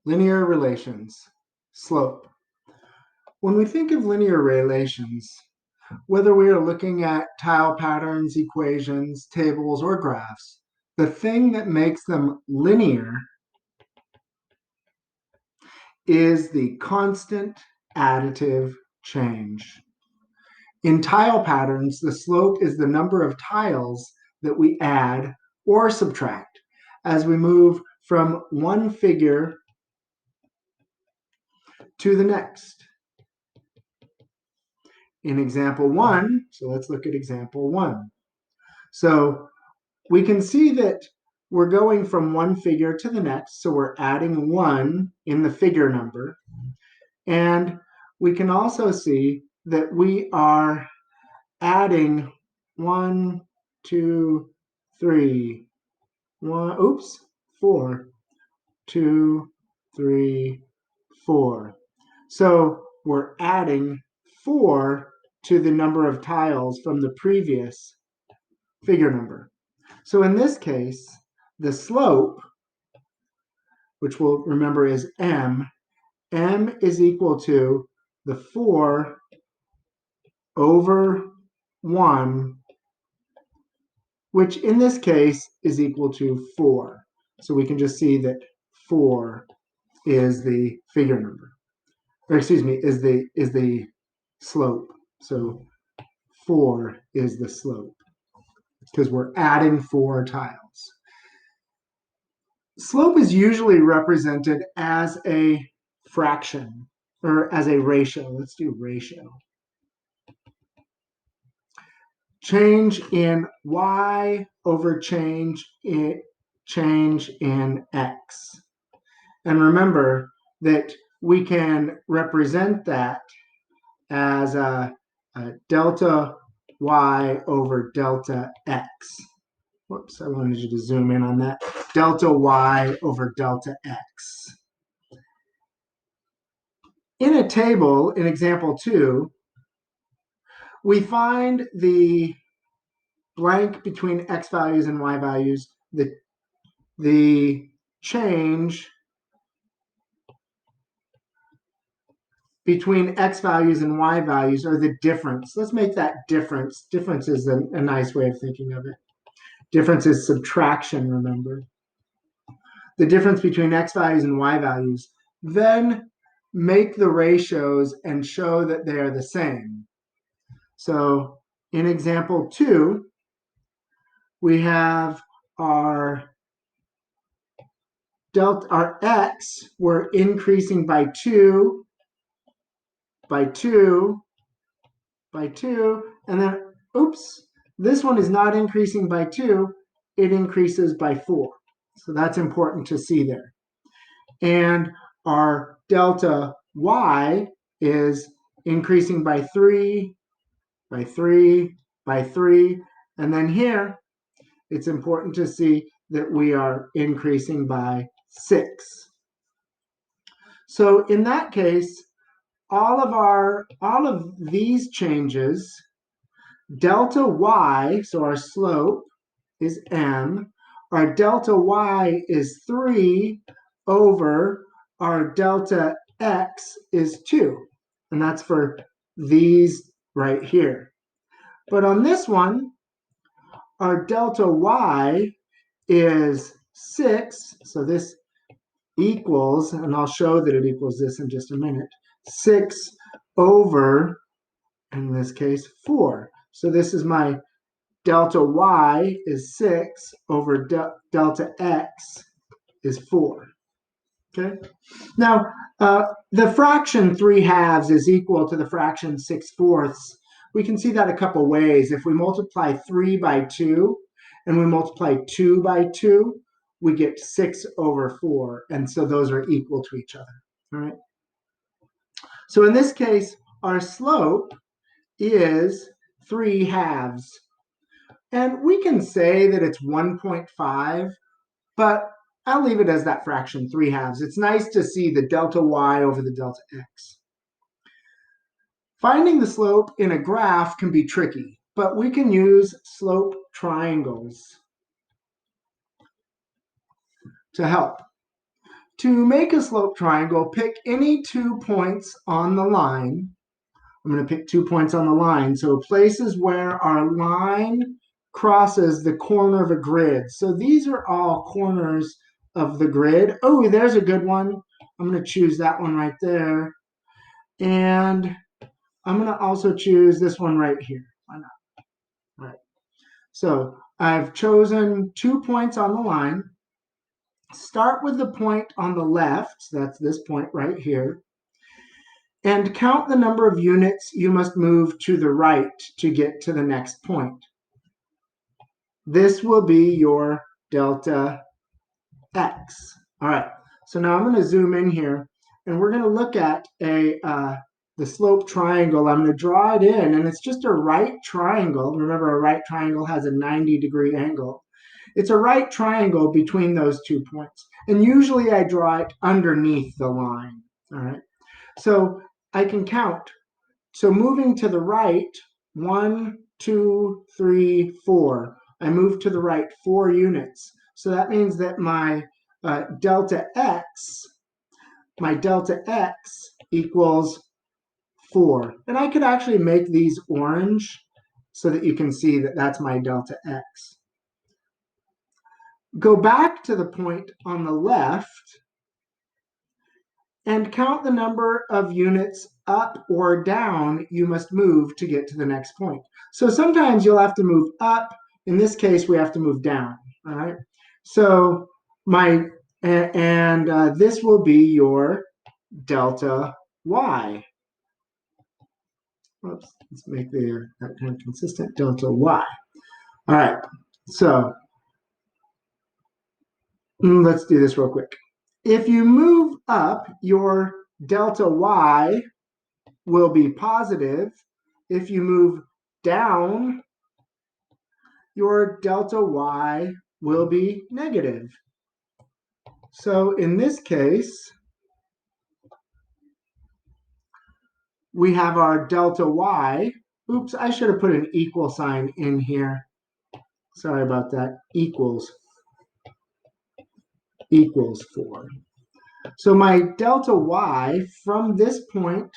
Linear relations, slope. When we think of linear relations, whether we are looking at tile patterns, equations, tables, or graphs, the thing that makes them linear is the constant additive change. In tile patterns, the slope is the number of tiles that we add or subtract as we move from one figure to the next. In example 1, so let's look at example 1. So we can see that we're going from one figure to the next, so we're adding 1 in the figure number. And we can also see that we are adding 1, 2, 3, 4, 2, 3, 4. So we're adding 4 to the number of tiles from the previous figure number. So in this case, the slope, which we'll remember is m is equal to the 4 over 1, which in this case is equal to 4. So we can just see that 4 is the figure number, or excuse me, is the slope. So 4 is the slope because we're adding 4 tiles. Slope is usually represented as a fraction or as a ratio. Let's do ratio. Change in y over change in x. And remember that we can represent that as a delta y over delta x. Whoops, I wanted you to zoom in on that. Delta y over delta x. In a table, in example 2, we find the blank between x values and y values, the change between x values and y values, or the difference. Let's make that difference. Difference is a nice way of thinking of it. Difference is subtraction, remember. The difference between x values and y values. Then make the ratios and show that they are the same. So in example 2, we have our x, we're increasing by 2, by 2, by 2, and then, oops, this one is not increasing by 2, it increases by 4. So that's important to see there. And our delta y is increasing by 3, by 3, by 3, and then here, it's important to see that we are increasing by 6. So in that case, all of these changes, delta y, so our slope is m, our delta y is 3 over our delta x is 2. And that's for these right here. But on this one, our delta y is 6, so this equals, and I'll show that it equals this in just a minute, 6 over, in this case, 4. So this is my delta y is 6 over delta x is 4. Okay. Now, the fraction 3/2 is equal to the fraction 6/4. We can see that a couple ways. If we multiply 3 by 2 and we multiply 2 by 2, we get 6 over 4. And so those are equal to each other. All right. So in this case, our slope is 3/2. And we can say that it's 1.5, but I'll leave it as that fraction, 3/2. It's nice to see the delta y over the delta x. Finding the slope in a graph can be tricky, but we can use slope triangles to help. To make a slope triangle, pick any 2 points on the line. I'm going to pick 2 points on the line. So places where our line crosses the corner of a grid. So these are all corners of the grid. Oh, there's a good one. I'm going to choose that one right there. And I'm going to also choose this one right here. Why not? All right. So I've chosen 2 points on the line. Start with the point on the left, so that's this point right here, and count the number of units you must move to the right to get to the next point. This will be your delta x. All right, so now I'm going to zoom in here, and we're going to look at the slope triangle. I'm going to draw it in, and it's just a right triangle. Remember, a right triangle has a 90-degree angle. It's a right triangle between those 2 points. And usually I draw it underneath the line. All right. So I can count. So moving to the right, 1, 2, 3, 4. I move to the right 4 units. So that means that my delta x equals 4. And I could actually make these orange so that you can see that that's my delta x. Go back to the point on the left and count the number of units up or down you must move to get to the next point. So sometimes you'll have to move up. In this case, we have to move down. All right. So this will be your delta y. Oops, let's make that kind of consistent. Delta y. All right. So let's do this real quick. If you move up, your delta y will be positive. If you move down, your delta y will be negative. So in this case, we have our delta y. Oops, I should have put an equal sign in here. Sorry about that. Equals 4. So my delta y from this point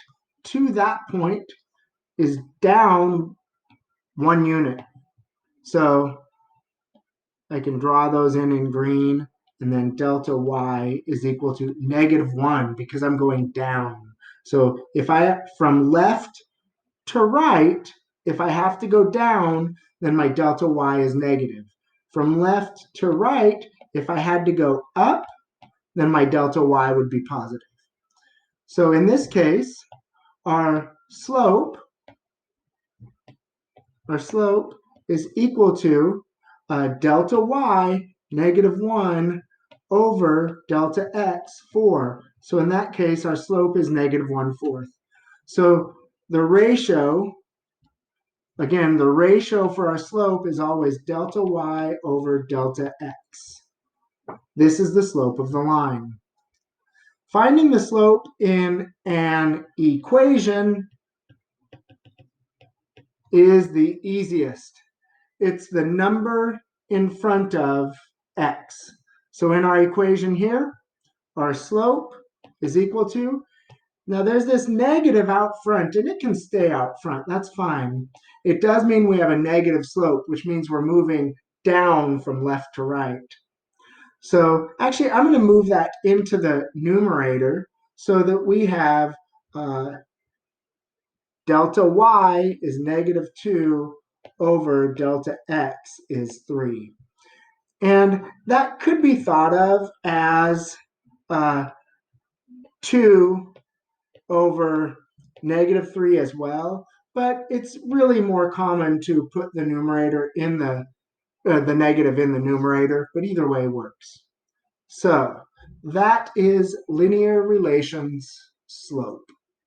to that point is down 1 unit. So I can draw those in green, and then delta y is equal to -1 because I'm going down. So if from left to right, if I have to go down, then my delta y is negative. From left to right, if I had to go up, then my delta y would be positive. So in this case, our slope is equal to delta y, -1, over delta x, 4. So in that case, our slope is -1/4. So the ratio, again, the ratio for our slope is always delta y over delta x. This is the slope of the line. Finding the slope in an equation is the easiest. It's the number in front of x. So in our equation here, our slope is equal to, now there's this negative out front, and it can stay out front. That's fine. It does mean we have a negative slope, which means we're moving down from left to right. So actually, I'm going to move that into the numerator so that we have delta y is -2 over delta x is 3. And that could be thought of as 2 over -3 as well, but it's really more common to put the numerator in the negative in the numerator, but either way works. So that is linear relations slope.